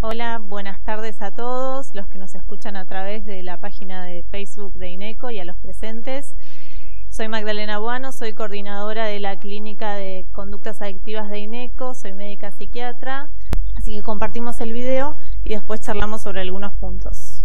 Hola, buenas tardes a todos los que nos escuchan a través de la página de Facebook de INECO y a los presentes. Soy Magdalena Buano, soy coordinadora de la Clínica de Conductas Adictivas de INECO, soy médica psiquiatra, así que compartimos el video y después charlamos sobre algunos puntos.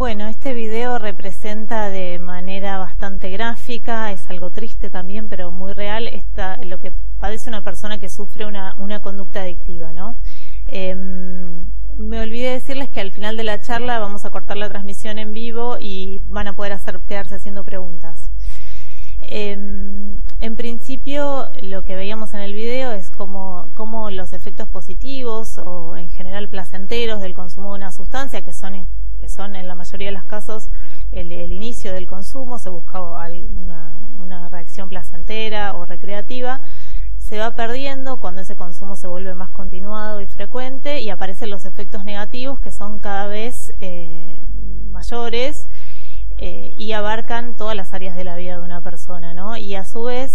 Bueno, este video representa de manera bastante gráfica, es algo triste también, pero muy real, lo que padece una persona que sufre una conducta adictiva, ¿no? Me olvidé decirles que al final de la charla vamos a cortar la transmisión en vivo y van a poder quedarse haciendo preguntas. En principio, lo que veíamos en el video es cómo los efectos positivos o en general placenteros del consumo de una sustancia, que son en la mayoría de los casos el inicio del consumo, se busca una reacción placentera o recreativa, se va perdiendo cuando ese consumo se vuelve más continuado y frecuente y aparecen los efectos negativos, que son cada vez mayores y abarcan todas las áreas de la vida de una persona, ¿no? Y a su vez,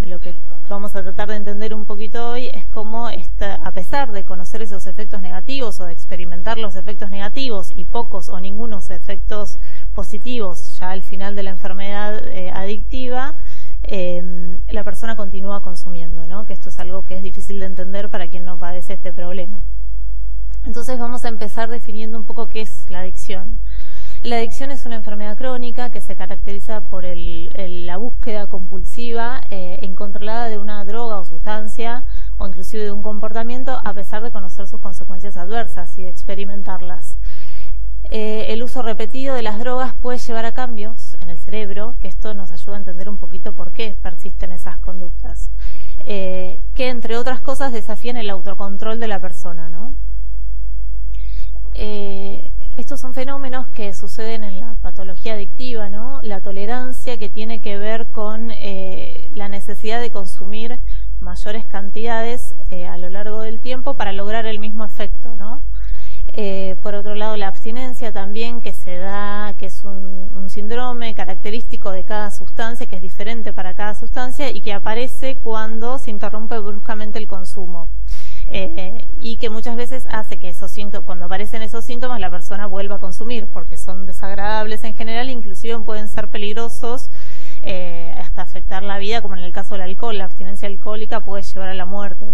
lo que vamos a tratar de entender un poquito hoy es cómo a pesar de conocer esos efectos negativos o de experimentar los efectos negativos y pocos o ningunos efectos positivos ya al final de la enfermedad adictiva, la persona continúa consumiendo, ¿no? Que esto es algo que es difícil de entender para quien no padece este problema. Entonces vamos a empezar definiendo un poco qué es la adicción. La adicción es una enfermedad crónica que se caracteriza por la búsqueda compulsiva incontrolada de una droga o sustancia o inclusive de un comportamiento a pesar de conocer sus consecuencias adversas y de experimentarlas. El uso repetido de las drogas puede llevar a cambios en el cerebro, que esto nos ayuda a entender un poquito por qué persisten esas conductas, que entre otras cosas desafían el autocontrol de la persona, ¿no? Estos son fenómenos que suceden en la patología adictiva, ¿no? La tolerancia, que tiene que ver con la necesidad de consumir mayores cantidades a lo largo del tiempo para lograr el mismo efecto, ¿no? Por otro lado, la abstinencia también, que es un síndrome característico de cada sustancia, que es diferente para cada sustancia y que aparece cuando se interrumpe bruscamente el consumo. Y que muchas veces hace que cuando aparecen esos síntomas, la persona vuelva a consumir, porque son desagradables en general, inclusive pueden ser peligrosos hasta afectar la vida, como en el caso del alcohol. La abstinencia alcohólica puede llevar a la muerte.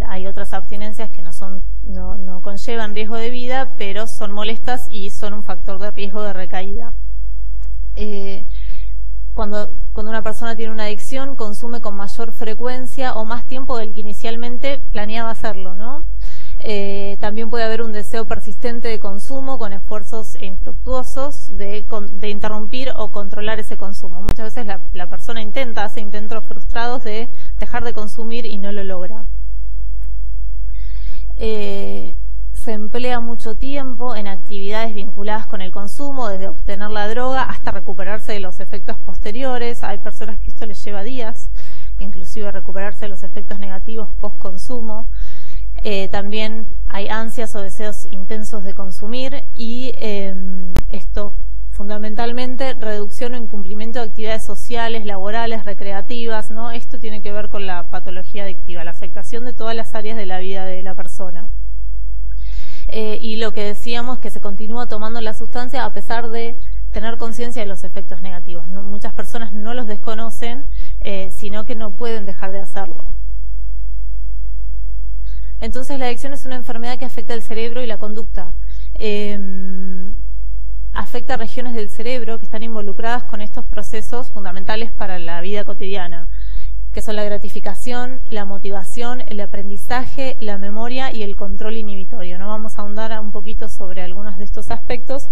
Hay otras abstinencias que no conllevan riesgo de vida, pero son molestas y son un factor de riesgo de recaída. Cuando una persona tiene una adicción, consume con mayor frecuencia o más tiempo del que inicialmente planeaba hacerlo, ¿no? También puede haber un deseo persistente de consumo con esfuerzos infructuosos de interrumpir o controlar ese consumo. Muchas veces la persona hace intentos frustrados de dejar de consumir y no lo logra. Se emplea mucho tiempo en actividades vinculadas con el consumo, desde obtener la droga hasta recuperarse de los efectos posteriores. Hay personas que esto les lleva días, inclusive recuperarse de los efectos negativos post-consumo. También hay ansias o deseos intensos de consumir y esto fundamentalmente reducción o incumplimiento de actividades sociales, laborales, recreativas, ¿no? Esto tiene que ver con la patología adictiva, la afectación de todas las áreas de la vida de la persona. Y lo que decíamos, que se continúa tomando la sustancia a pesar de tener conciencia de los efectos negativos, ¿no? Muchas personas no los desconocen, sino que no pueden dejar de hacerlo. Entonces la adicción es una enfermedad que afecta el cerebro y la conducta. Afecta regiones del cerebro que están involucradas con estos procesos fundamentales para la vida cotidiana, que son la gratificación, la motivación, el aprendizaje, la memoria y el control inhibitorio. No vamos a ahondar un poquito sobre algunos de estos aspectos,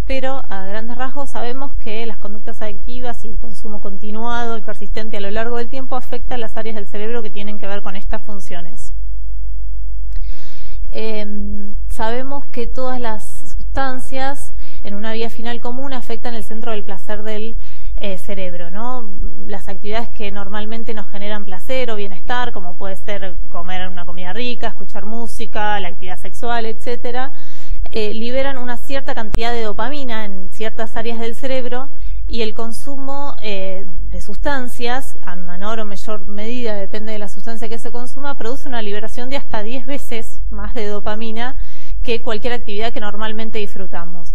pero a grandes rasgos sabemos que las conductas adictivas y el consumo continuado y persistente a lo largo del tiempo afectan las áreas del cerebro que tienen que ver con estas funciones. Sabemos que todas las sustancias en una vía final común afectan el centro del placer del cerebro, ¿no? Las actividades que normalmente nos generan placer o bienestar, como puede ser comer una comida rica, escuchar música, la actividad sexual, etcétera, liberan una cierta cantidad de dopamina en ciertas áreas del cerebro, y el consumo de sustancias, a menor o mayor medida, depende de la sustancia que se consuma, produce una liberación de hasta 10 veces más de dopamina que cualquier actividad que normalmente disfrutamos.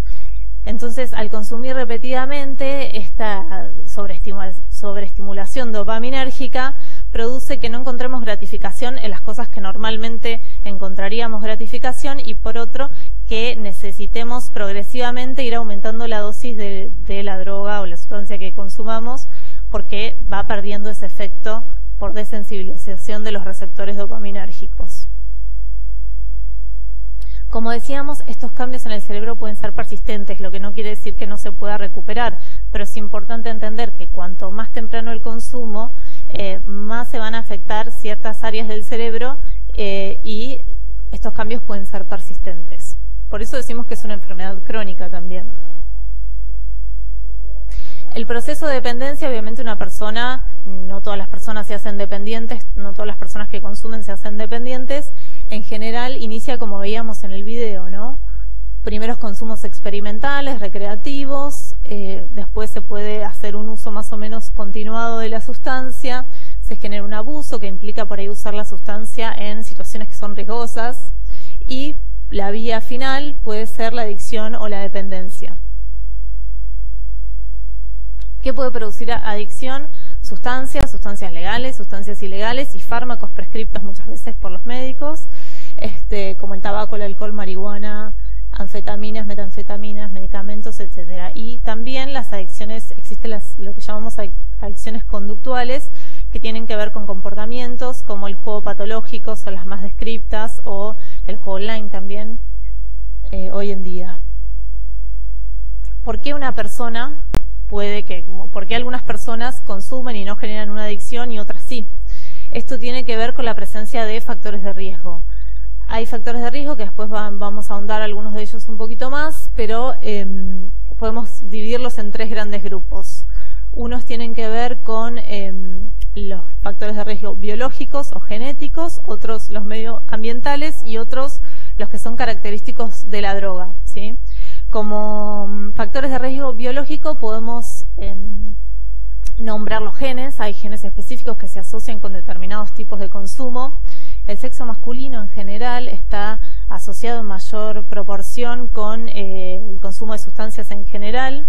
Entonces, al consumir repetidamente esta sobreestimulación dopaminérgica produce que no encontremos gratificación en las cosas que normalmente encontraríamos gratificación, y por otro, que necesitemos progresivamente ir aumentando la dosis de la droga o la sustancia que consumamos, porque va perdiendo ese efecto por desensibilización de los receptores dopaminérgicos. Como decíamos, estos cambios en el cerebro pueden ser persistentes, lo que no quiere decir que no se pueda recuperar, pero es importante entender que cuanto más temprano el consumo, más se van a afectar ciertas áreas del cerebro, y estos cambios pueden ser persistentes. Por eso decimos que es una enfermedad crónica también. El proceso de dependencia, obviamente una persona, no todas las personas se hacen dependientes, no todas las personas que consumen se hacen dependientes. En general inicia como veíamos en el video, ¿no? Primeros consumos experimentales, recreativos, después se puede hacer un uso más o menos continuado de la sustancia, se genera un abuso que implica por ahí usar la sustancia en situaciones que son riesgosas, y la vía final puede ser la adicción o la dependencia. ¿Qué puede producir adicción? Sustancias legales, sustancias ilegales y fármacos prescriptos muchas veces por los médicos, como el tabaco, el alcohol, marihuana, anfetaminas, metanfetaminas, medicamentos, etcétera. Y también las adicciones, existen lo que llamamos adicciones conductuales, que tienen que ver con comportamientos como el juego patológico, son las más descriptas, o el juego online también, hoy en día. ¿Por qué una persona por qué algunas personas consumen y no generan una adicción y otras sí? Esto tiene que ver con la presencia de factores de riesgo. Hay factores de riesgo que después vamos a ahondar algunos de ellos un poquito más, pero podemos dividirlos en tres grandes grupos. Unos tienen que ver con los factores de riesgo biológicos o genéticos, otros los medioambientales y otros los que son característicos de la droga, ¿sí? Como factores de riesgo biológico podemos nombrar los genes. Hay genes específicos que se asocian con determinados tipos de consumo. El sexo masculino en general está asociado en mayor proporción con el consumo de sustancias en general.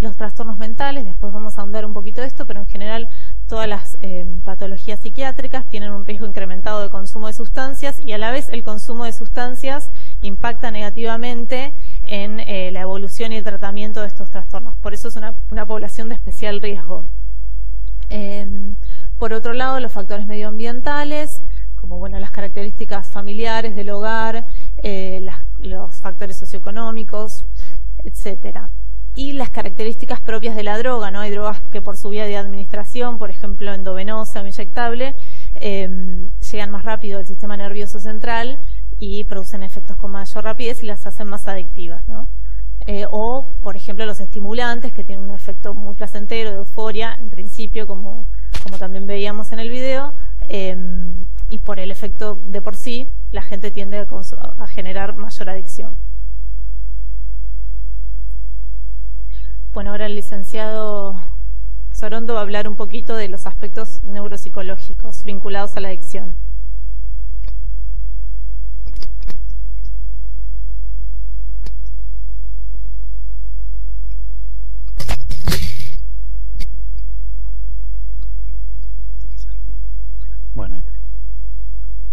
Los trastornos mentales, después vamos a ahondar un poquito de esto, pero en general todas las patologías psiquiátricas tienen un riesgo incrementado de consumo de sustancias, y a la vez el consumo de sustancias impacta negativamente en la evolución y el tratamiento de estos trastornos. Por eso es una población de especial riesgo. Por otro lado, los factores medioambientales, como las características familiares del hogar, los factores socioeconómicos, etcétera. Y las características propias de la droga, ¿no? Hay drogas que por su vía de administración, por ejemplo endovenosa o inyectable, llegan más rápido al sistema nervioso central y producen efectos con mayor rapidez y las hacen más adictivas, ¿no? O, por ejemplo, los estimulantes, que tienen un efecto muy placentero, de euforia, en principio, como también veíamos en el video, y por el efecto de por sí, la gente tiende a generar mayor adicción. Bueno, ahora el licenciado Sorondo va a hablar un poquito de los aspectos neuropsicológicos vinculados a la adicción. Bueno,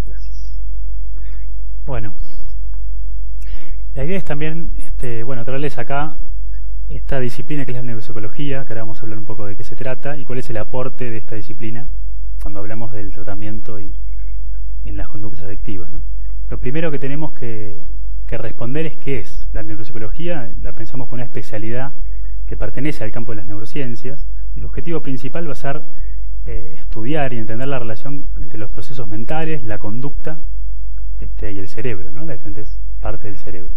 gracias. Bueno, la idea es también, traerles acá esta disciplina que es la neuropsicología, que ahora vamos a hablar un poco de qué se trata y cuál es el aporte de esta disciplina cuando hablamos del tratamiento y en las conductas adictivas, ¿no? Lo primero que tenemos que responder es qué es la neuropsicología. La pensamos como una especialidad que pertenece al campo de las neurociencias, y el objetivo principal va a ser estudiar y entender la relación entre los procesos mentales, la conducta y el cerebro, ¿no? Las diferentes partes del cerebro.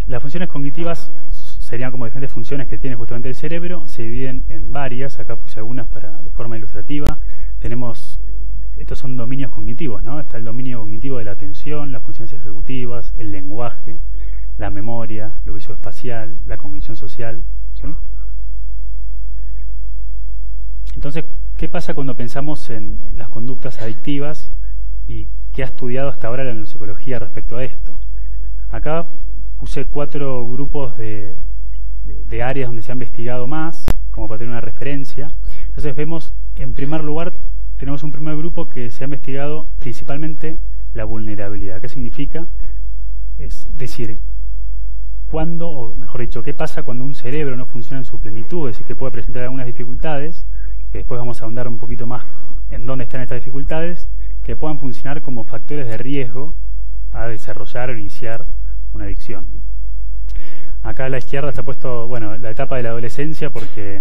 Las funciones cognitivas serían como diferentes funciones que tiene justamente el cerebro, se dividen en varias. Acá puse algunas de forma ilustrativa. Estos son dominios cognitivos, ¿no? Está el dominio cognitivo de la atención, las funciones ejecutivas, el lenguaje, la memoria, lo visoespacial, la cognición social, ¿sí? Entonces, ¿qué pasa cuando pensamos en las conductas adictivas y qué ha estudiado hasta ahora la neuropsicología respecto a esto? Acá puse 4 grupos de áreas donde se ha investigado más, como para tener una referencia. Entonces vemos en primer lugar, tenemos un primer grupo que se ha investigado principalmente la vulnerabilidad. ¿Qué significa? Es decir, cuándo, o mejor dicho, qué pasa cuando un cerebro no funciona en su plenitud, es decir, que puede presentar algunas dificultades, que después vamos a ahondar un poquito más en dónde están estas dificultades, que puedan funcionar como factores de riesgo a desarrollar o iniciar una adicción. Acá a la izquierda está puesto, bueno, la etapa de la adolescencia, porque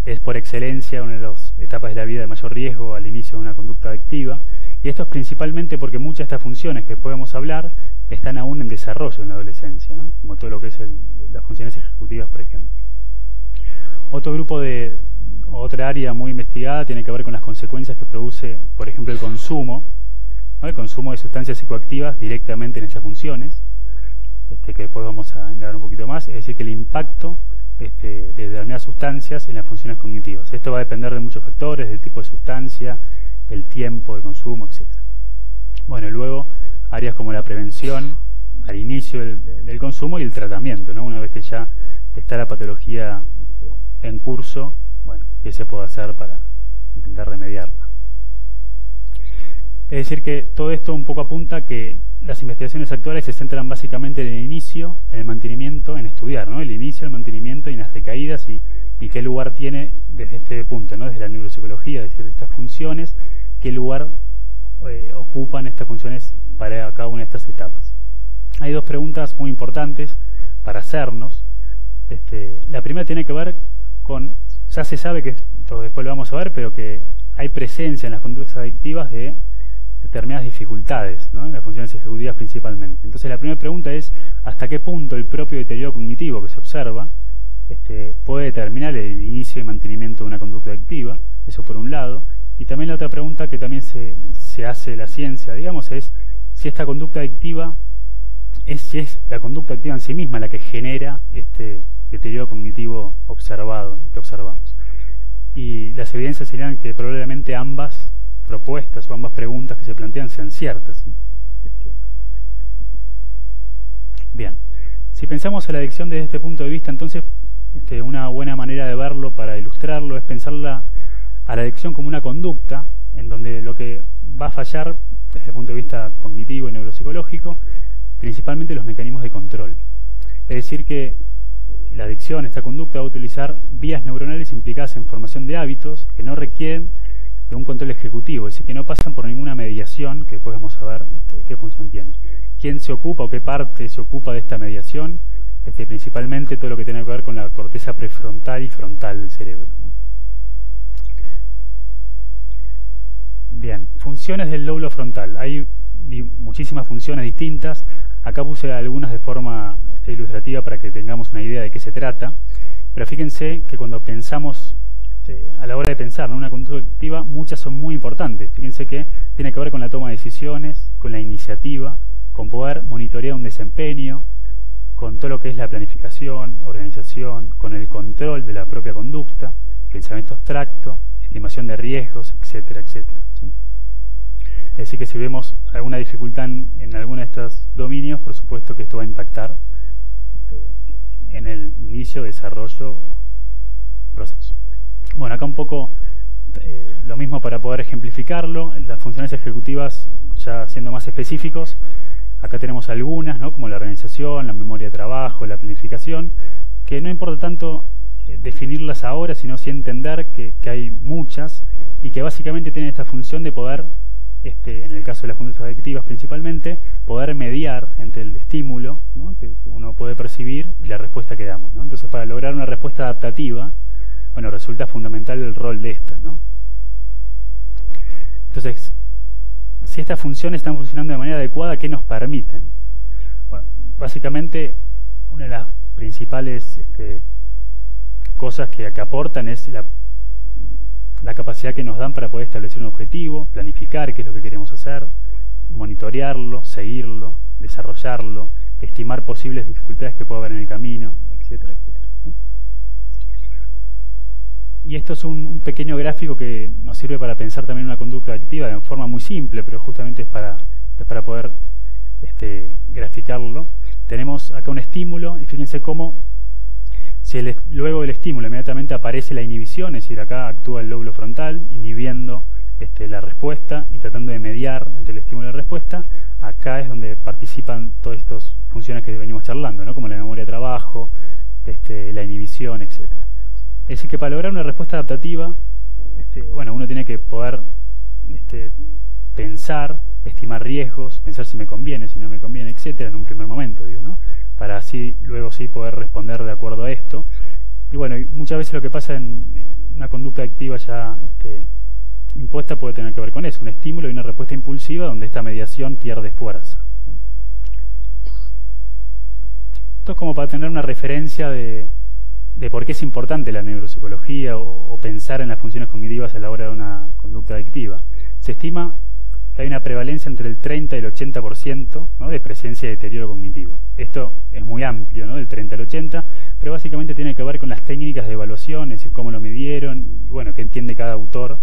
es por excelencia una de las etapas de la vida de mayor riesgo al inicio de una conducta adictiva, y esto es principalmente porque muchas de estas funciones que podemos hablar están aún en desarrollo en la adolescencia, ¿no? Como todo lo que es las funciones ejecutivas, por ejemplo. Otra área muy investigada tiene que ver con las consecuencias que produce, por ejemplo, el consumo, ¿no? El consumo de sustancias psicoactivas directamente en estas funciones, que después vamos a indagar un poquito más, es decir, que el impacto de determinadas sustancias en las funciones cognitivas. Esto va a depender de muchos factores, del tipo de sustancia, el tiempo de consumo, etc. Bueno, y luego áreas como la prevención al inicio del consumo y el tratamiento, ¿no? Una vez que ya está la patología en curso, bueno, ¿qué se puede hacer para intentar remediarla? Es decir, que todo esto un poco apunta que las investigaciones actuales se centran básicamente en el inicio, en el mantenimiento, en estudiar, ¿no? El inicio, el mantenimiento y en las recaídas y qué lugar tiene desde este punto, ¿no? Desde la neuropsicología, es decir, de estas funciones, qué lugar ocupan estas funciones para cada una de estas etapas. Hay dos preguntas muy importantes para hacernos. La primera tiene que ver con, ya se sabe que esto después lo vamos a ver, pero que hay presencia en las conductas adictivas de determinadas dificultades, ¿no? Las funciones ejecutivas principalmente. Entonces la primera pregunta es hasta qué punto el propio deterioro cognitivo que se observa puede determinar el inicio y mantenimiento de una conducta adictiva. Eso por un lado. Y también la otra pregunta que también se hace la ciencia, digamos, es si esta conducta adictiva si es la conducta activa en sí misma la que genera este deterioro cognitivo observado, que observamos. Y las evidencias serían que probablemente ambas propuestas o ambas preguntas que se plantean sean ciertas, ¿sí? Bien, si pensamos en la adicción desde este punto de vista, entonces una buena manera de verlo para ilustrarlo es pensarla a la adicción como una conducta en donde lo que va a fallar desde el punto de vista cognitivo y neuropsicológico principalmente los mecanismos de control. Es decir que la adicción, esta conducta, va a utilizar vías neuronales implicadas en formación de hábitos que no requieren de un control ejecutivo, es decir, que no pasan por ninguna mediación, que después vamos a ver qué función tiene. ¿Quién se ocupa o qué parte se ocupa de esta mediación? Principalmente todo lo que tiene que ver con la corteza prefrontal y frontal del cerebro, ¿no? Bien, funciones del lóbulo frontal. Hay muchísimas funciones distintas. Acá puse algunas de forma ilustrativa para que tengamos una idea de qué se trata. Pero fíjense que cuando pensamos, a la hora de pensar en una conducta activa, muchas son muy importantes. Fíjense que tiene que ver con la toma de decisiones, con la iniciativa, con poder monitorear un desempeño, con todo lo que es la planificación, organización, con el control de la propia conducta, pensamiento abstracto, estimación de riesgos, etcétera, etcétera, ¿sí? Es decir, que si vemos alguna dificultad en alguno de estos dominios, por supuesto que esto va a impactar en el inicio, desarrollo, proceso. Bueno, acá un poco lo mismo para poder ejemplificarlo. Las funciones ejecutivas, ya siendo más específicos, acá tenemos algunas, ¿no? Como la organización, la memoria de trabajo, la planificación, que no importa tanto definirlas ahora, sino sí entender que hay muchas y que básicamente tienen esta función de poder, en el caso de las conductas adictivas principalmente, poder mediar entre el estímulo, ¿no? que uno puede percibir y la respuesta que damos, ¿no? Entonces, para lograr una respuesta adaptativa, bueno, resulta fundamental el rol de estas, ¿no? Entonces, si estas funciones están funcionando de manera adecuada, ¿qué nos permiten? Bueno, básicamente, una de las principales cosas que aportan es la capacidad que nos dan para poder establecer un objetivo, planificar qué es lo que queremos hacer, monitorearlo, seguirlo, desarrollarlo, estimar posibles dificultades que pueda haber en el camino, etcétera, etcétera. Y esto es un pequeño gráfico que nos sirve para pensar también una conducta activa de forma muy simple, pero justamente es para poder graficarlo. Tenemos acá un estímulo y fíjense cómo luego del estímulo inmediatamente aparece la inhibición, es decir, acá actúa el lóbulo frontal inhibiendo la respuesta y tratando de mediar entre el estímulo y la respuesta, acá es donde participan todas estas funciones que venimos charlando, ¿no? Como la memoria de trabajo, la inhibición, etc. Es decir, que para lograr una respuesta adaptativa, bueno, uno tiene que poder pensar, estimar riesgos, pensar si me conviene, si no me conviene, etcétera, en un primer momento, digo, ¿no? Para así, luego sí poder responder de acuerdo a esto. Y bueno, muchas veces lo que pasa en una conducta adictiva ya impuesta puede tener que ver con eso, un estímulo y una respuesta impulsiva donde esta mediación pierde fuerza. Esto es como para tener una referencia de por qué es importante la neuropsicología o pensar en las funciones cognitivas a la hora de una conducta adictiva. Se estima que hay una prevalencia entre el 30 y el 80%, ¿no?, de presencia de deterioro cognitivo. Esto es muy amplio, ¿no?, del 30 al 80, pero básicamente tiene que ver con las técnicas de evaluación, es decir, cómo lo midieron, y bueno, qué entiende cada autor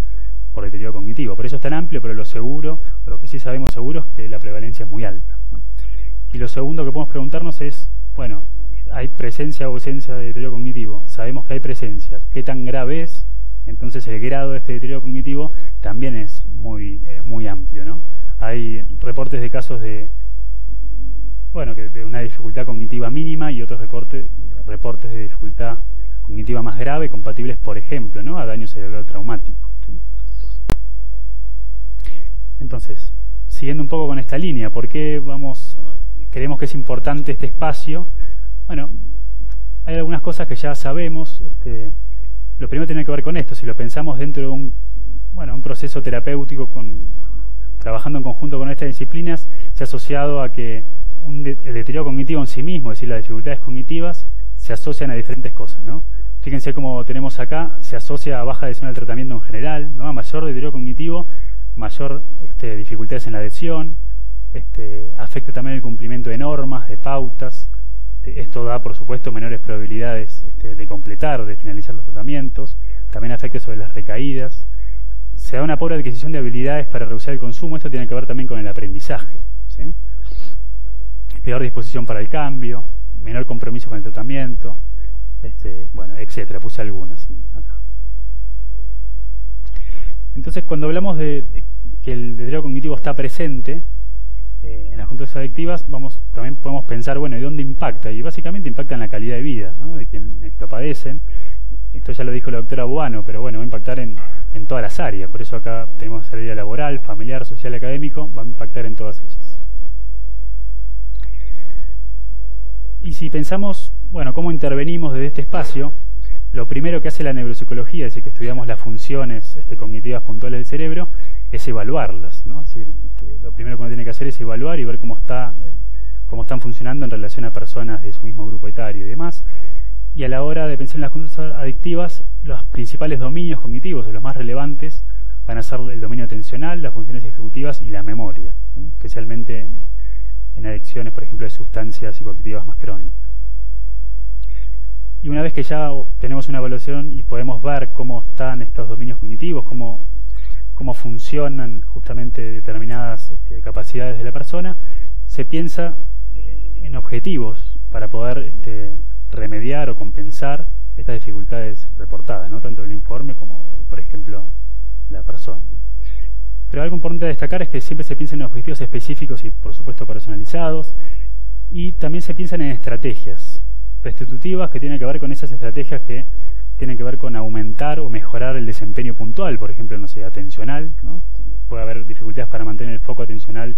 por deterioro cognitivo. Por eso es tan amplio, pero lo seguro, o lo que sí sabemos seguro, es que la prevalencia es muy alta, ¿no? Y lo segundo que podemos preguntarnos es, bueno, ¿hay presencia o ausencia de deterioro cognitivo? Sabemos que hay presencia. ¿Qué tan grave es? Entonces el grado de este deterioro cognitivo también es muy amplio, ¿no? Hay reportes de casos de una dificultad cognitiva mínima y otros reportes de dificultad cognitiva más grave, compatibles, por ejemplo, ¿no?, a daño cerebral traumático, ¿sí? Entonces, siguiendo un poco con esta línea, ¿por qué creemos que es importante este espacio? Bueno, hay algunas cosas que ya sabemos. Lo primero tiene que ver con esto. Si lo pensamos dentro de un proceso terapéutico trabajando en conjunto con estas disciplinas, se ha asociado a que el deterioro cognitivo en sí mismo, es decir, las dificultades cognitivas, se asocian a diferentes cosas, ¿no? Fíjense cómo tenemos acá, se asocia a baja adhesión al tratamiento en general, ¿no?, a mayor deterioro cognitivo, mayor dificultades en la adhesión, afecta también el cumplimiento de normas, de pautas. Esto da, por supuesto, menores probabilidades de completar, de finalizar los tratamientos. También afecta sobre las recaídas. Se da una pobre adquisición de habilidades para reducir el consumo. Esto tiene que ver también con el aprendizaje, ¿sí? Peor disposición para el cambio, menor compromiso con el tratamiento, etcétera. Puse algunas, ¿sí?, acá. Entonces, cuando hablamos de que el deterioro cognitivo está presente en las conductas adictivas, también podemos pensar, bueno, ¿y dónde impacta? Y básicamente impacta en la calidad de vida, ¿no?, de quienes lo padecen. Esto ya lo dijo la doctora Buano, pero bueno, va a impactar en todas las áreas. Por eso acá tenemos la área laboral, familiar, social, académico, va a impactar en todas ellas. Y si pensamos, bueno, cómo intervenimos desde este espacio, lo primero que hace la neuropsicología, es decir, que estudiamos las funciones cognitivas puntuales del cerebro, es evaluarlas, ¿no? Es decir, lo primero que uno tiene que hacer es evaluar y ver cómo están funcionando en relación a personas de su mismo grupo etario y demás. Y a la hora de pensar en las conductas adictivas, los principales dominios cognitivos, o los más relevantes, van a ser el dominio atencional, las funciones ejecutivas y la memoria, ¿sí?, especialmente en adicciones, por ejemplo, de sustancias psicoactivas más crónicas. Y una vez que ya tenemos una evaluación y podemos ver cómo están estos dominios cognitivos, cómo funcionan justamente determinadas capacidades de la persona, se piensa en objetivos para poder remediar o compensar estas dificultades reportadas, ¿no?, tanto en el informe como, por ejemplo, la persona. Pero algo importante a destacar es que siempre se piensa en objetivos específicos y, por supuesto, personalizados, y también se piensan en estrategias restitutivas que tienen que ver con esas estrategias que tienen que ver con aumentar o mejorar el desempeño puntual, por ejemplo, no sé, atencional, ¿no? Puede haber dificultades para mantener el foco atencional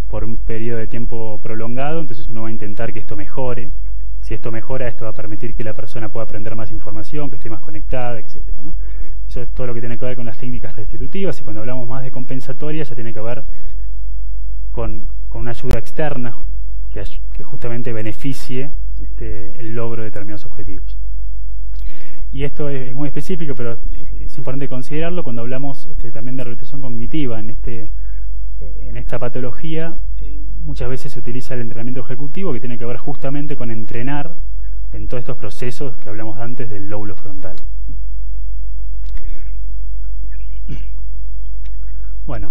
por un periodo de tiempo prolongado, entonces uno va a intentar que esto mejore. Si esto mejora, esto va a permitir que la persona pueda aprender más información, que esté más conectada, etcétera, ¿no? Eso es todo lo que tiene que ver con las técnicas restitutivas, y cuando hablamos más de compensatorias ya tiene que ver con una ayuda externa que justamente beneficie el logro de determinados objetivos. Y esto es muy específico, pero es importante considerarlo cuando hablamos también de rehabilitación cognitiva. En esta patología muchas veces se utiliza el entrenamiento ejecutivo, que tiene que ver justamente con entrenar en todos estos procesos que hablamos antes del lóbulo frontal. Bueno,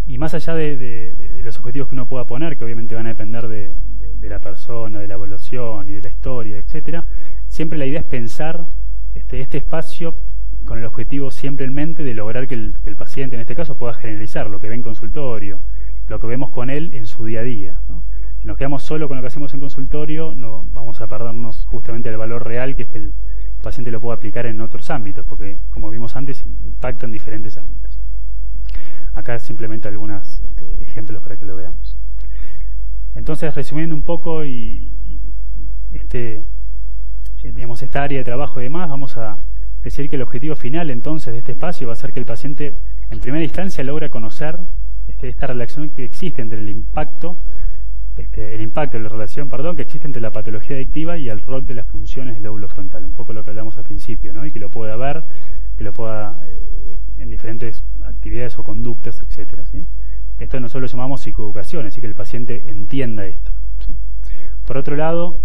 y más allá de los objetivos que uno pueda poner, que obviamente van a depender de la persona, de la evaluación y de la historia, etcétera, siempre la idea es pensar este espacio con el objetivo siempre en mente de lograr que el paciente, en este caso, pueda generalizar lo que ve en consultorio, lo que vemos con él en su día a día, ¿no? Si nos quedamos solo con lo que hacemos en consultorio, no vamos a perdernos justamente del valor real, que es que el paciente lo pueda aplicar en otros ámbitos, porque, como vimos antes, impacta en diferentes ámbitos. Acá simplemente algunos ejemplos para que lo veamos. Entonces, resumiendo un poco digamos, esta área de trabajo y demás, vamos a decir que el objetivo final entonces de este espacio va a ser que el paciente en primera instancia logra conocer esta relación que existe entre el impacto de la relación, que existe entre la patología adictiva y el rol de las funciones del lóbulo frontal, un poco lo que hablamos al principio, ¿no? Y que lo pueda ver, que lo pueda en diferentes actividades o conductas, etcétera, ¿sí? Esto nosotros lo llamamos psicoeducación, así que el paciente entienda esto, ¿sí? Por otro lado,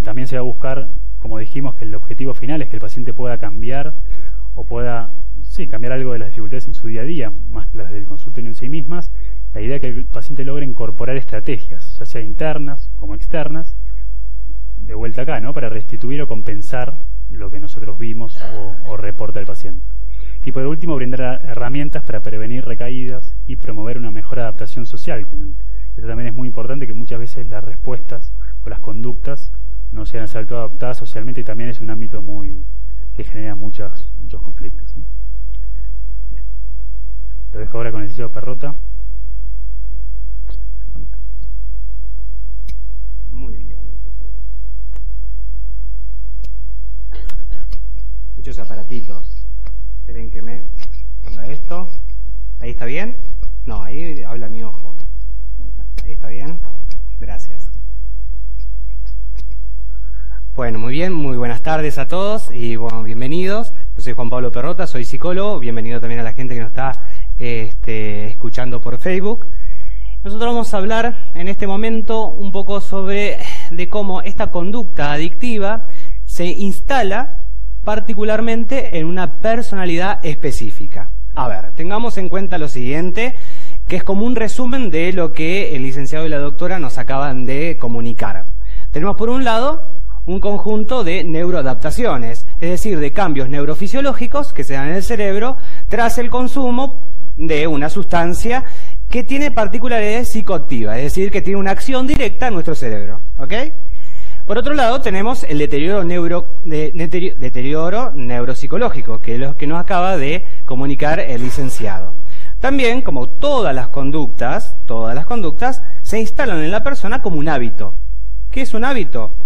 también se va a buscar, como dijimos, que el objetivo final es que el paciente pueda cambiar o pueda cambiar algo de las dificultades en su día a día, más que las del consultorio en sí mismas. La idea es que el paciente logre incorporar estrategias, ya sea internas como externas, de vuelta acá, ¿no? Para restituir o compensar lo que nosotros vimos o reporta el paciente. Y por último, brindar herramientas para prevenir recaídas y promover una mejor adaptación social. Eso también es muy importante, que muchas veces las respuestas o las conductas no sean adaptadas socialmente, y también es un ámbito que genera muchos conflictos, ¿sí? Lo dejo ahora con el licenciado Perrota. Muy bien. Muchos aparatitos. Esperen que me ponga esto. ¿Ahí está bien? No, ahí habla mi ojo. ¿Ahí está bien? Gracias. Bueno, muy bien, muy buenas tardes a todos y bueno, bienvenidos. Yo soy Juan Pablo Perrota, soy psicólogo. Bienvenido también a la gente que nos está escuchando por Facebook. Nosotros vamos a hablar en este momento un poco de cómo esta conducta adictiva se instala particularmente en una personalidad específica. A ver, tengamos en cuenta lo siguiente, que es como un resumen de lo que el licenciado y la doctora nos acaban de comunicar. Tenemos por un lado un conjunto de neuroadaptaciones, es decir, de cambios neurofisiológicos que se dan en el cerebro tras el consumo de una sustancia que tiene particularidades psicoactivas, es decir, que tiene una acción directa en nuestro cerebro, ¿ok? Por otro lado, tenemos el deterioro neuropsicológico, que es lo que nos acaba de comunicar el licenciado. También, como todas las conductas se instalan en la persona como un hábito. ¿Qué es un hábito?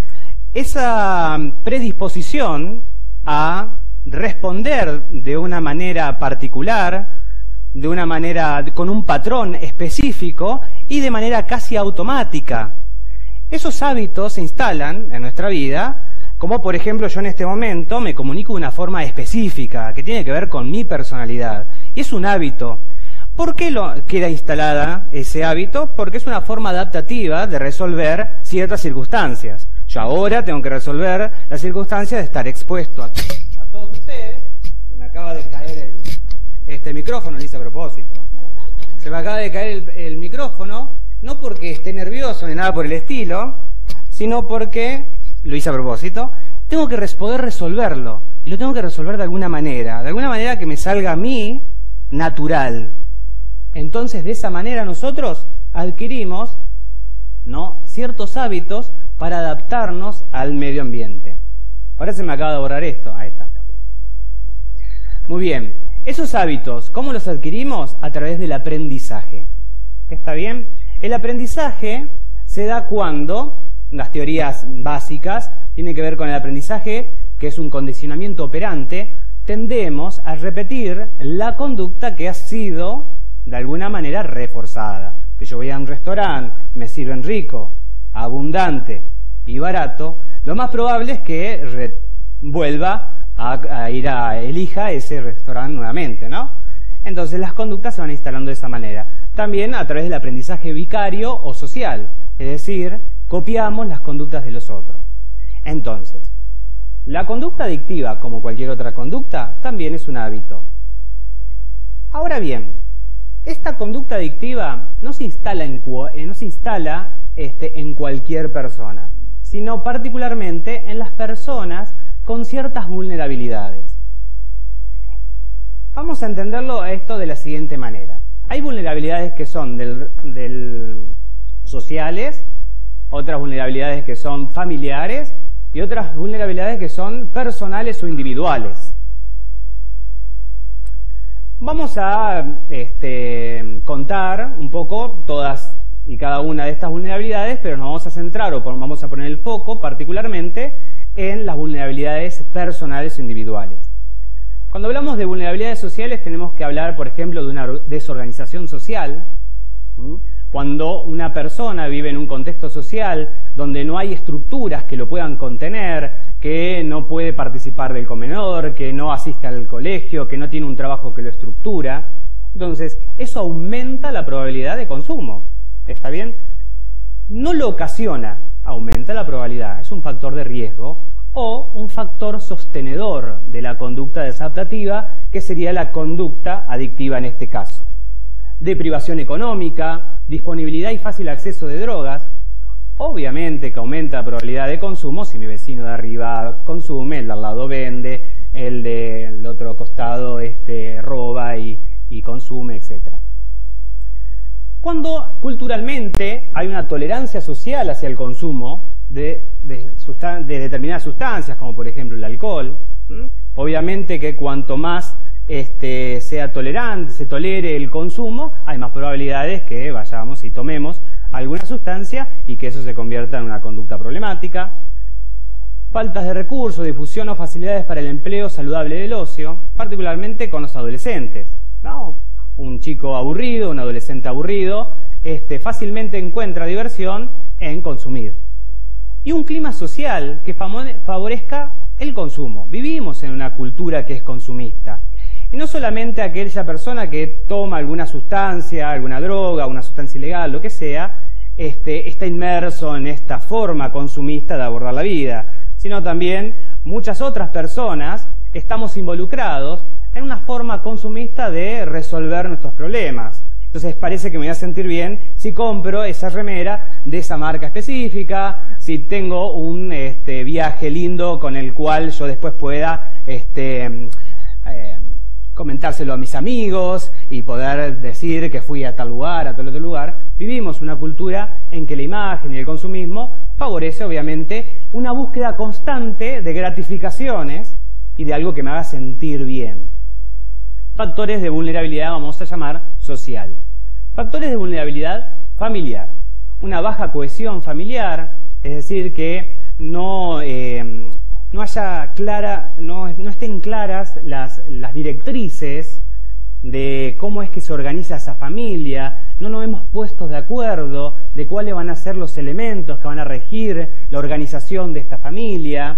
Esa predisposición a responder de una manera particular, de una manera con un patrón específico y de manera casi automática. Esos hábitos se instalan en nuestra vida, como por ejemplo yo en este momento me comunico de una forma específica que tiene que ver con mi personalidad, y es un hábito. ¿Por qué queda instalada ese hábito? Porque es una forma adaptativa de resolver ciertas circunstancias. Yo ahora tengo que resolver la circunstancia de estar expuesto a todos ustedes. Se me acaba de caer este micrófono, lo hice a propósito. Se me acaba de caer el micrófono, no porque esté nervioso ni nada por el estilo, sino porque, lo hice a propósito, tengo que poder resolverlo. Y lo tengo que resolver de alguna manera que me salga a mí natural. Entonces, de esa manera nosotros adquirimos, ¿no?, ciertos hábitos para adaptarnos al medio ambiente. Ahora se me acaba de borrar esto. Ahí está. Muy bien. Esos hábitos, ¿cómo los adquirimos? A través del aprendizaje. ¿Está bien? El aprendizaje se da cuando, las teorías básicas tienen que ver con el aprendizaje, que es un condicionamiento operante, tendemos a repetir la conducta que ha sido de alguna manera reforzada. Que yo voy a un restaurante, me sirven rico, abundante y barato, lo más probable es que vuelva elija ese restaurante nuevamente, ¿no? Entonces las conductas se van instalando de esa manera. También a través del aprendizaje vicario o social, es decir, copiamos las conductas de los otros. Entonces, la conducta adictiva, como cualquier otra conducta, también es un hábito. Ahora bien, esta conducta adictiva no se instala en cualquier persona, sino particularmente en las personas con ciertas vulnerabilidades. Vamos a entenderlo esto de la siguiente manera. Hay vulnerabilidades que son sociales, otras vulnerabilidades que son familiares y otras vulnerabilidades que son personales o individuales. Vamos a contar un poco todas y cada una de estas vulnerabilidades, pero nos vamos a centrar o vamos a poner el foco particularmente en las vulnerabilidades personales o individuales. Cuando hablamos de vulnerabilidades sociales tenemos que hablar, por ejemplo, de una desorganización social. Cuando una persona vive en un contexto social donde no hay estructuras que lo puedan contener, que no puede participar del comedor, que no asiste al colegio, que no tiene un trabajo que lo estructura, entonces eso aumenta la probabilidad de consumo. ¿Está bien? No lo ocasiona, aumenta la probabilidad, es un factor de riesgo o un factor sostenedor de la conducta desadaptativa, que sería la conducta adictiva en este caso. Deprivación económica, disponibilidad y fácil acceso de drogas, obviamente que aumenta la probabilidad de consumo si mi vecino de arriba consume, el de al lado vende, el del otro costado roba y consume, etc. Cuando culturalmente hay una tolerancia social hacia el consumo de determinadas sustancias, como por ejemplo el alcohol, obviamente que cuanto más sea tolerante, se tolere el consumo, hay más probabilidades que vayamos y tomemos alguna sustancia y que eso se convierta en una conducta problemática. Faltas de recursos, difusión o facilidades para el empleo saludable del ocio, particularmente con los adolescentes, ¿no? Un chico aburrido, un adolescente aburrido, fácilmente encuentra diversión en consumir. Y un clima social que favorezca el consumo. Vivimos en una cultura que es consumista. Y no solamente aquella persona que toma alguna sustancia, alguna droga, una sustancia ilegal, lo que sea, está inmerso en esta forma consumista de abordar la vida, sino también muchas otras personas estamos involucrados en una forma consumista de resolver nuestros problemas. Entonces parece que me voy a sentir bien si compro esa remera de esa marca específica, si tengo un viaje lindo con el cual yo después pueda comentárselo a mis amigos y poder decir que fui a tal lugar, a tal otro lugar. Vivimos una cultura en que la imagen y el consumismo favorece obviamente una búsqueda constante de gratificaciones y de algo que me haga sentir bien. Factores de vulnerabilidad vamos a llamar social. Factores de vulnerabilidad familiar. Una baja cohesión familiar, es decir, que no estén claras las directrices de cómo es que se organiza esa familia, no nos hemos puesto de acuerdo de cuáles van a ser los elementos que van a regir la organización de esta familia,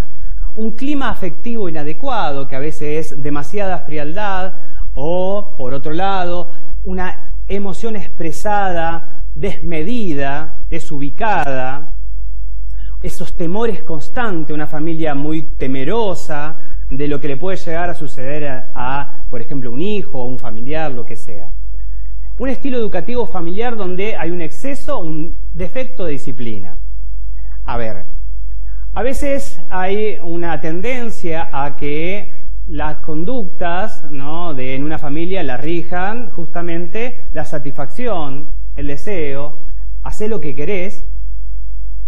un clima afectivo inadecuado, que a veces es demasiada frialdad, o, por otro lado, una emoción expresada, desmedida, desubicada, esos temores constantes, una familia muy temerosa de lo que le puede llegar a suceder a, por ejemplo, un hijo o un familiar, lo que sea. Un estilo educativo familiar donde hay un exceso, un defecto de disciplina. A veces hay una tendencia a que las conductas, ¿no?, en una familia la rijan justamente la satisfacción, el deseo, hacer lo que querés,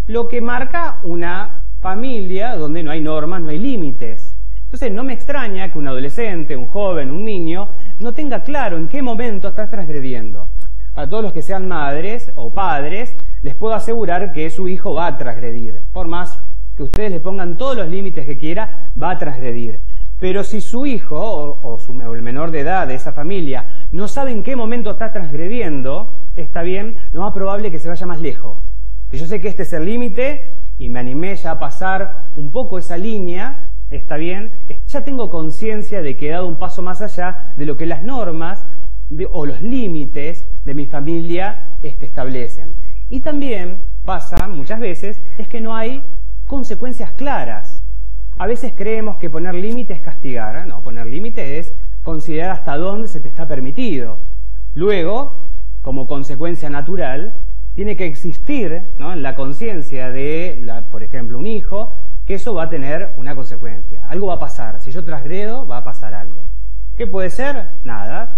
lo que marca una familia donde no hay normas, no hay límites. Entonces no me extraña que un adolescente, un joven, un niño, no tenga claro en qué momento está transgrediendo. A todos los que sean madres o padres, les puedo asegurar que su hijo va a transgredir. Por más que ustedes le pongan todos los límites que quiera, va a transgredir. Pero si su hijo o el menor de edad de esa familia no sabe en qué momento está transgrediendo, está bien, lo más probable es que se vaya más lejos. Que yo sé que este es el límite y me animé ya a pasar un poco esa línea, está bien, ya tengo conciencia de que he dado un paso más allá de lo que las normas o los límites de mi familia establecen. Y también pasa muchas veces es que no hay consecuencias claras. A veces creemos que poner límite es castigar. No, poner límite es considerar hasta dónde se te está permitido. Luego, como consecuencia natural, tiene que existir, ¿no?, en la conciencia de, por ejemplo, un hijo, que eso va a tener una consecuencia. Algo va a pasar. Si yo transgredo, va a pasar algo. ¿Qué puede ser? Nada.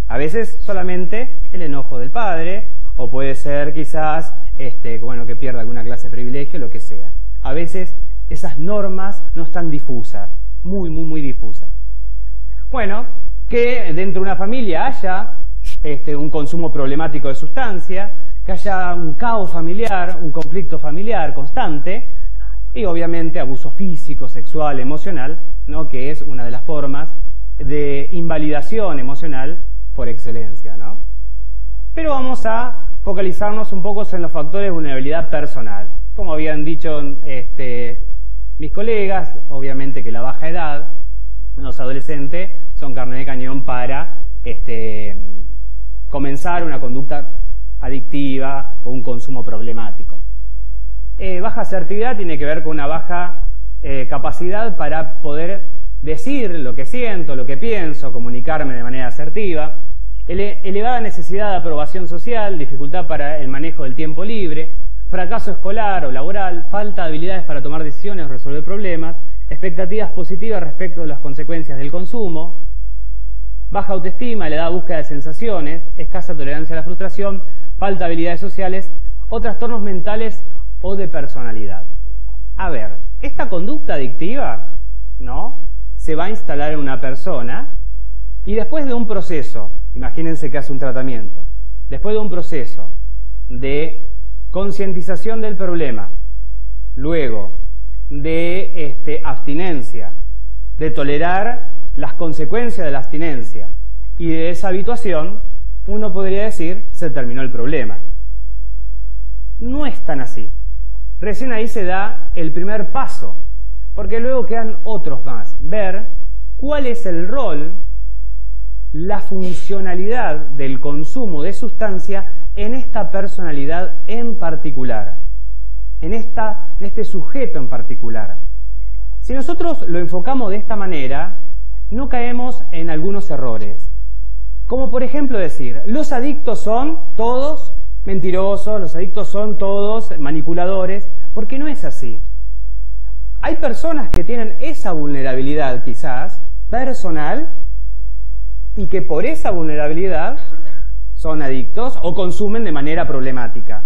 A veces solamente el enojo del padre, o puede ser quizás que pierda alguna clase de privilegio, lo que sea. A veces esas normas no están difusas, muy difusas. Bueno, que dentro de una familia haya un consumo problemático de sustancia, que haya un caos familiar, un conflicto familiar constante, y obviamente abuso físico, sexual, emocional, ¿no? Que es una de las formas de invalidación emocional por excelencia, ¿no? Pero vamos a focalizarnos un poco en los factores de vulnerabilidad personal. Como habían dicho mis colegas, obviamente que la baja edad, los adolescentes, son carne de cañón para comenzar una conducta adictiva o un consumo problemático. Baja asertividad tiene que ver con una baja capacidad para poder decir lo que siento, lo que pienso, comunicarme de manera asertiva. Elevada necesidad de aprobación social, dificultad para el manejo del tiempo libre, fracaso escolar o laboral, falta de habilidades para tomar decisiones o resolver problemas, expectativas positivas respecto de las consecuencias del consumo, baja autoestima, elevada búsqueda de sensaciones, escasa tolerancia a la frustración, falta de habilidades sociales o trastornos mentales o de personalidad. A ver, esta conducta adictiva, ¿no?, se va a instalar en una persona y después de un proceso, imagínense que hace un tratamiento, después de un proceso de concientización del problema, luego de abstinencia, de tolerar las consecuencias de la abstinencia y de esa habituación, uno podría decir, se terminó el problema. No es tan así. Recién ahí se da el primer paso, porque luego quedan otros más. Ver cuál es el rol, la funcionalidad del consumo de sustancia en esta personalidad en particular, en este sujeto en particular. Si nosotros lo enfocamos de esta manera, no caemos en algunos errores. Como por ejemplo decir, los adictos son todos mentirosos, los adictos son todos manipuladores, porque no es así. Hay personas que tienen esa vulnerabilidad quizás personal y que por esa vulnerabilidad son adictos o consumen de manera problemática.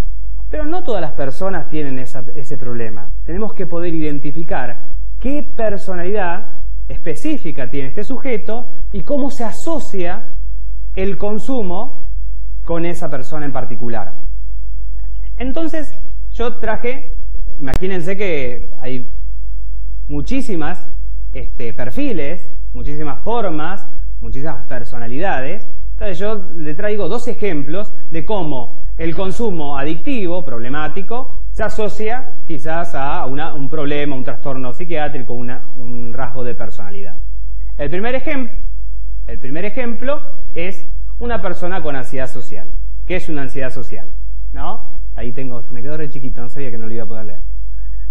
Pero no todas las personas tienen ese problema. Tenemos que poder identificar qué personalidad específica tiene este sujeto y cómo se asocia el consumo con esa persona en particular. Entonces, yo traje, imagínense que hay muchísimas perfiles, muchísimas formas, muchísimas personalidades. Entonces yo le traigo dos ejemplos de cómo el consumo adictivo, problemático, se asocia quizás a un problema, un trastorno psiquiátrico, un rasgo de personalidad. El primer ejemplo es una persona con ansiedad social. ¿Qué es una ansiedad social? ¿No? Ahí me quedó re chiquito, no sabía que no lo iba a poder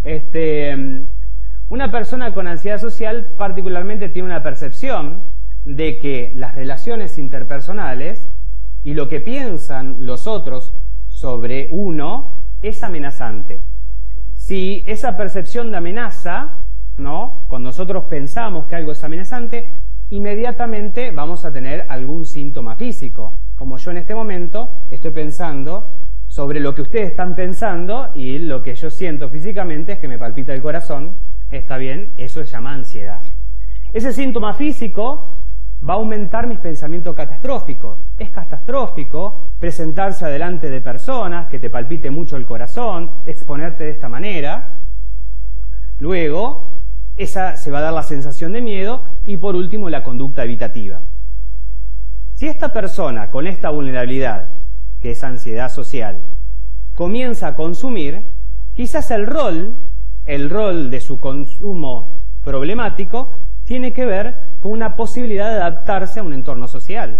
leer. Una persona con ansiedad social particularmente tiene una percepción de que las relaciones interpersonales y lo que piensan los otros sobre uno es amenazante. Si esa percepción de amenaza, ¿no?, cuando nosotros pensamos que algo es amenazante, inmediatamente vamos a tener algún síntoma físico. Como yo en este momento estoy pensando sobre lo que ustedes están pensando y lo que yo siento físicamente es que me palpita el corazón. Está bien, eso se llama ansiedad. Ese síntoma físico va a aumentar mis pensamientos catastróficos. Es catastrófico presentarse delante de personas, que te palpite mucho el corazón, exponerte de esta manera. Luego, esa se va a dar la sensación de miedo y por último la conducta evitativa. Si esta persona con esta vulnerabilidad, que es ansiedad social, comienza a consumir, quizás el rol de su consumo problemático tiene que ver con una posibilidad de adaptarse a un entorno social.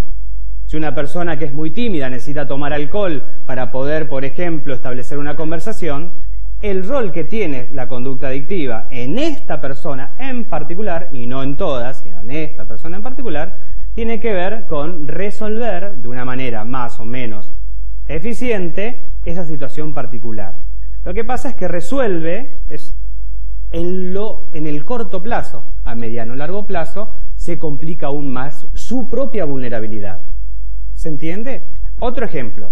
Si una persona que es muy tímida necesita tomar alcohol para poder, por ejemplo, establecer una conversación, el rol que tiene la conducta adictiva en esta persona en particular, y no en todas, sino en esta persona en particular, tiene que ver con resolver de una manera más o menos eficiente esa situación particular. Lo que pasa es que resuelve, es en el corto plazo, a mediano o largo plazo, se complica aún más su propia vulnerabilidad. ¿Se entiende? Otro ejemplo.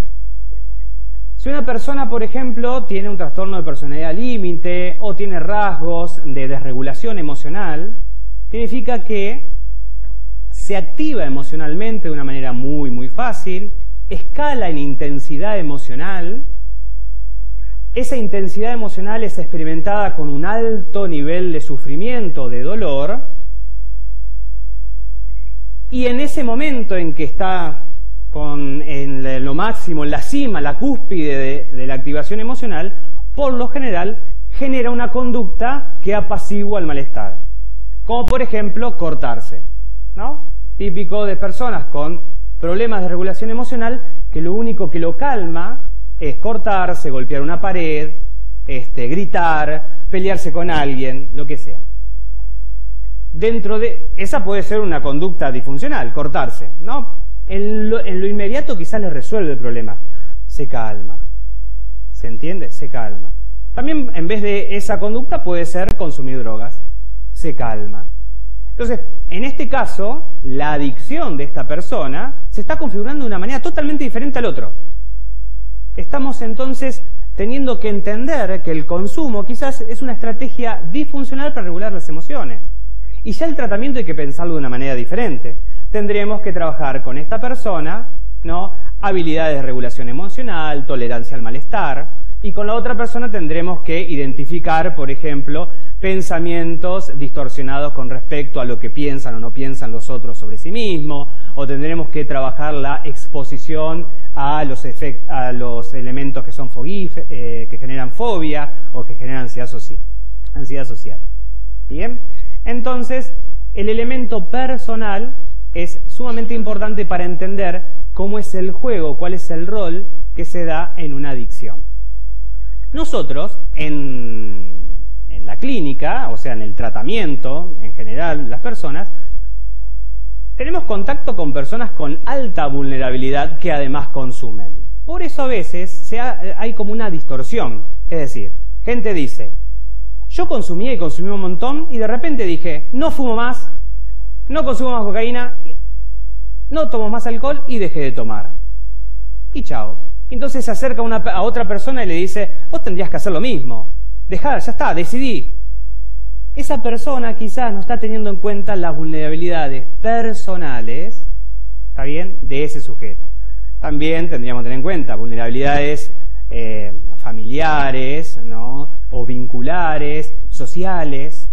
Si una persona, por ejemplo, tiene un trastorno de personalidad límite o tiene rasgos de desregulación emocional, significa que se activa emocionalmente de una manera muy fácil, escala en intensidad emocional. Esa intensidad emocional es experimentada con un alto nivel de sufrimiento, de dolor, y en ese momento en que está en lo máximo, en la cima, la cúspide de la activación emocional, por lo general genera una conducta que apacigua el malestar, como por ejemplo cortarse, ¿no? Típico de personas con problemas de regulación emocional, que lo único que lo calma es cortarse, golpear una pared, gritar, pelearse con alguien, lo que sea. Dentro de esa puede ser una conducta disfuncional, cortarse, ¿no? En lo inmediato quizás le resuelve el problema, se calma. ¿Se entiende? Se calma. También en vez de esa conducta puede ser consumir drogas, se calma. Entonces, en este caso, la adicción de esta persona se está configurando de una manera totalmente diferente al otro. Estamos entonces teniendo que entender que el consumo quizás es una estrategia disfuncional para regular las emociones. Y ya el tratamiento hay que pensarlo de una manera diferente. Tendremos que trabajar con esta persona, ¿no?, habilidades de regulación emocional, tolerancia al malestar, y con la otra persona tendremos que identificar, por ejemplo, pensamientos distorsionados con respecto a lo que piensan o no piensan los otros sobre sí mismos, o tendremos que trabajar la exposición a los elementos que son que generan fobia o que generan ansiedad social. ¿Bien? Entonces, el elemento personal es sumamente importante para entender cómo es el juego, cuál es el rol que se da en una adicción. Nosotros, en la clínica, o sea, en el tratamiento, en general, las personas, tenemos contacto con personas con alta vulnerabilidad que además consumen. Por eso a veces hay como una distorsión. Es decir, gente dice, yo consumía y consumí un montón y de repente dije, no fumo más, no consumo más cocaína, no tomo más alcohol y dejé de tomar. Y chao. Entonces se acerca a otra persona y le dice, vos tendrías que hacer lo mismo. Dejá, ya está, decidí. Esa persona quizás no está teniendo en cuenta las vulnerabilidades personales, ¿está bien?, de ese sujeto. También tendríamos que tener en cuenta vulnerabilidades familiares, ¿no?, o vinculares, sociales,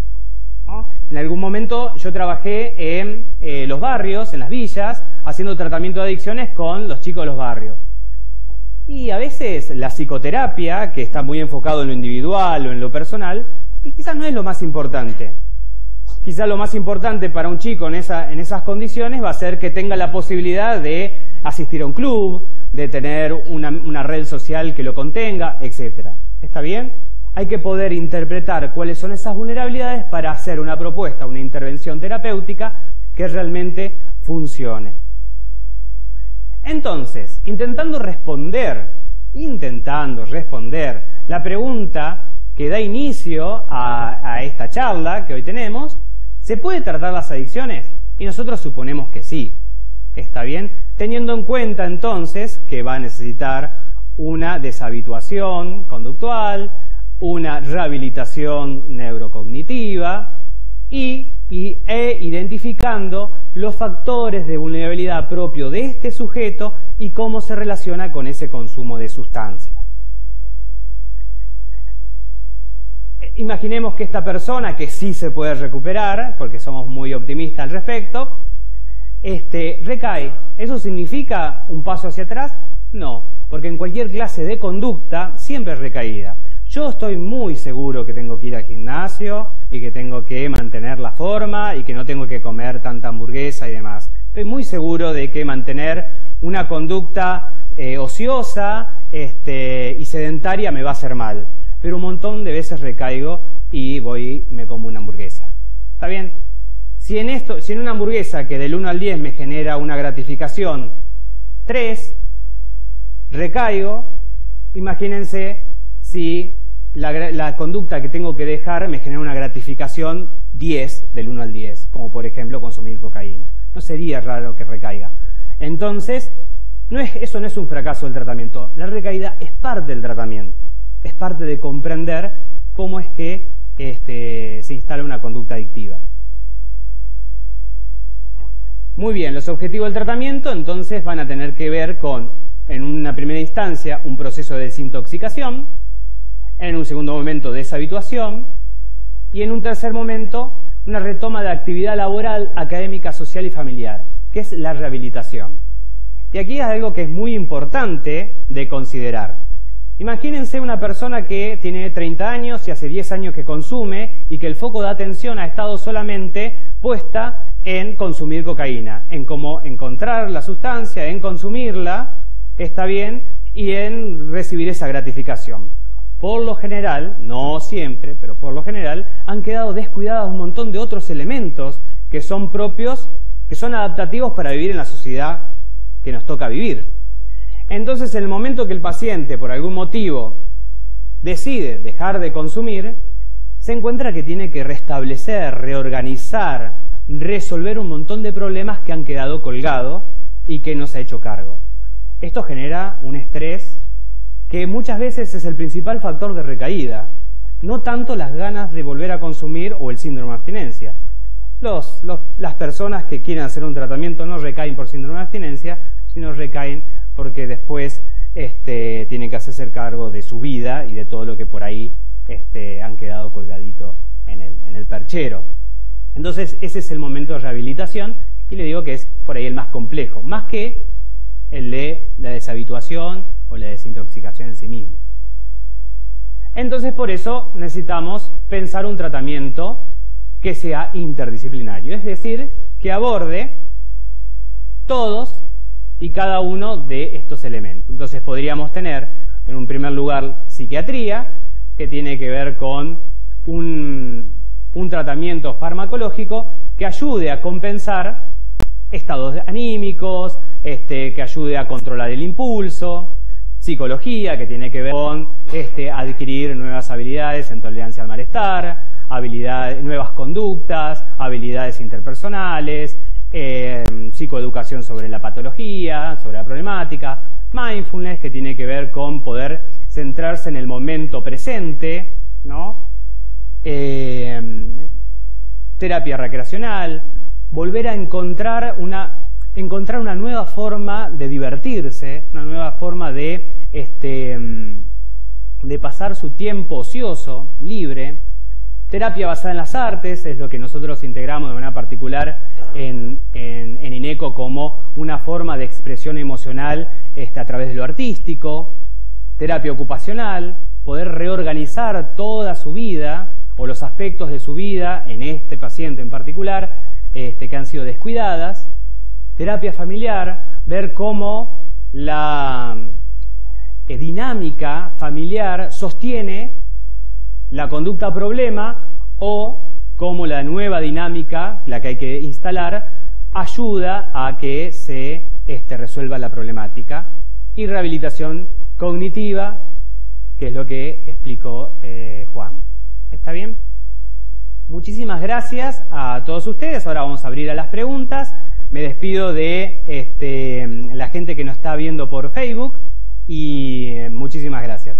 ¿no? En algún momento yo trabajé en los barrios, en las villas, haciendo tratamiento de adicciones con los chicos de los barrios. Y a veces la psicoterapia, que está muy enfocado en lo individual o en lo personal, quizás no es lo más importante. Quizás lo más importante para un chico en esas condiciones va a ser que tenga la posibilidad de asistir a un club, de tener una red social que lo contenga, etc. ¿Está bien? Hay que poder interpretar cuáles son esas vulnerabilidades para hacer una propuesta, una intervención terapéutica que realmente funcione. Entonces, intentando responder la pregunta que da inicio a esta charla que hoy tenemos, ¿se puede tratar las adicciones? Y nosotros suponemos que sí. ¿Está bien? Teniendo en cuenta entonces que va a necesitar una deshabituación conductual, una rehabilitación neurocognitiva e identificando los factores de vulnerabilidad propio de este sujeto y cómo se relaciona con ese consumo de sustancias. Imaginemos que esta persona, que sí se puede recuperar, porque somos muy optimistas al respecto, recae. ¿Eso significa un paso hacia atrás? No, porque en cualquier clase de conducta siempre es recaída. Yo estoy muy seguro que tengo que ir al gimnasio y que tengo que mantener la forma y que no tengo que comer tanta hamburguesa y demás. Estoy muy seguro de que mantener una conducta ociosa y sedentaria me va a hacer mal. Pero un montón de veces recaigo y me como una hamburguesa. ¿Está bien? Si en una hamburguesa que del 1 al 10 me genera una gratificación 3, recaigo, imagínense si la conducta que tengo que dejar me genera una gratificación 10, del 1 al 10, como por ejemplo consumir cocaína. No sería raro que recaiga. Entonces, eso no es un fracaso del tratamiento. La recaída es parte del tratamiento. Es parte de comprender cómo es que se instala una conducta adictiva. Muy bien, los objetivos del tratamiento entonces van a tener que ver con, en una primera instancia, un proceso de desintoxicación, en un segundo momento deshabituación y en un tercer momento una retoma de actividad laboral, académica, social y familiar, que es la rehabilitación. Y aquí es algo que es muy importante de considerar. Imagínense una persona que tiene 30 años y hace 10 años que consume y que el foco de atención ha estado solamente puesta en consumir cocaína, en cómo encontrar la sustancia, en consumirla, está bien, y en recibir esa gratificación. Por lo general, no siempre, pero por lo general, han quedado descuidados un montón de otros elementos que son propios, que son adaptativos para vivir en la sociedad que nos toca vivir. Entonces, en el momento que el paciente, por algún motivo, decide dejar de consumir, se encuentra que tiene que restablecer, reorganizar, resolver un montón de problemas que han quedado colgados y que no se ha hecho cargo. Esto genera un estrés que muchas veces es el principal factor de recaída, no tanto las ganas de volver a consumir o el síndrome de abstinencia. Las personas que quieren hacer un tratamiento no recaen por síndrome de abstinencia, sino recaen porque después tienen que hacerse cargo de su vida y de todo lo que por ahí han quedado colgadito en el perchero. Entonces ese es el momento de rehabilitación y le digo que es por ahí el más complejo, más que el de la deshabituación o la desintoxicación en sí mismo. Entonces por eso necesitamos pensar un tratamiento que sea interdisciplinario, es decir, que aborde todos y cada uno de estos elementos. Entonces podríamos tener en un primer lugar psiquiatría, que tiene que ver con un tratamiento farmacológico que ayude a compensar estados anímicos, que ayude a controlar el impulso. Psicología, que tiene que ver con adquirir nuevas habilidades en tolerancia al malestar, nuevas conductas, habilidades interpersonales, psicoeducación sobre la patología, sobre la problemática. Mindfulness, que tiene que ver con poder centrarse en el momento presente, ¿no? Terapia recreacional, volver a encontrar una nueva forma de divertirse, una nueva forma de pasar su tiempo ocioso, libre. Terapia basada en las artes es lo que nosotros integramos de manera particular en INECO como una forma de expresión emocional a través de lo artístico. Terapia ocupacional, poder reorganizar toda su vida o los aspectos de su vida en este paciente en particular que han sido descuidadas. Terapia familiar, ver cómo la dinámica familiar sostiene la conducta problema o cómo la nueva dinámica, la que hay que instalar, ayuda a que se resuelva la problemática. Y rehabilitación cognitiva, que es lo que explicó Juan. ¿Está bien? Muchísimas gracias a todos ustedes. Ahora vamos a abrir a las preguntas. Me despido de la gente que nos está viendo por Facebook y muchísimas gracias.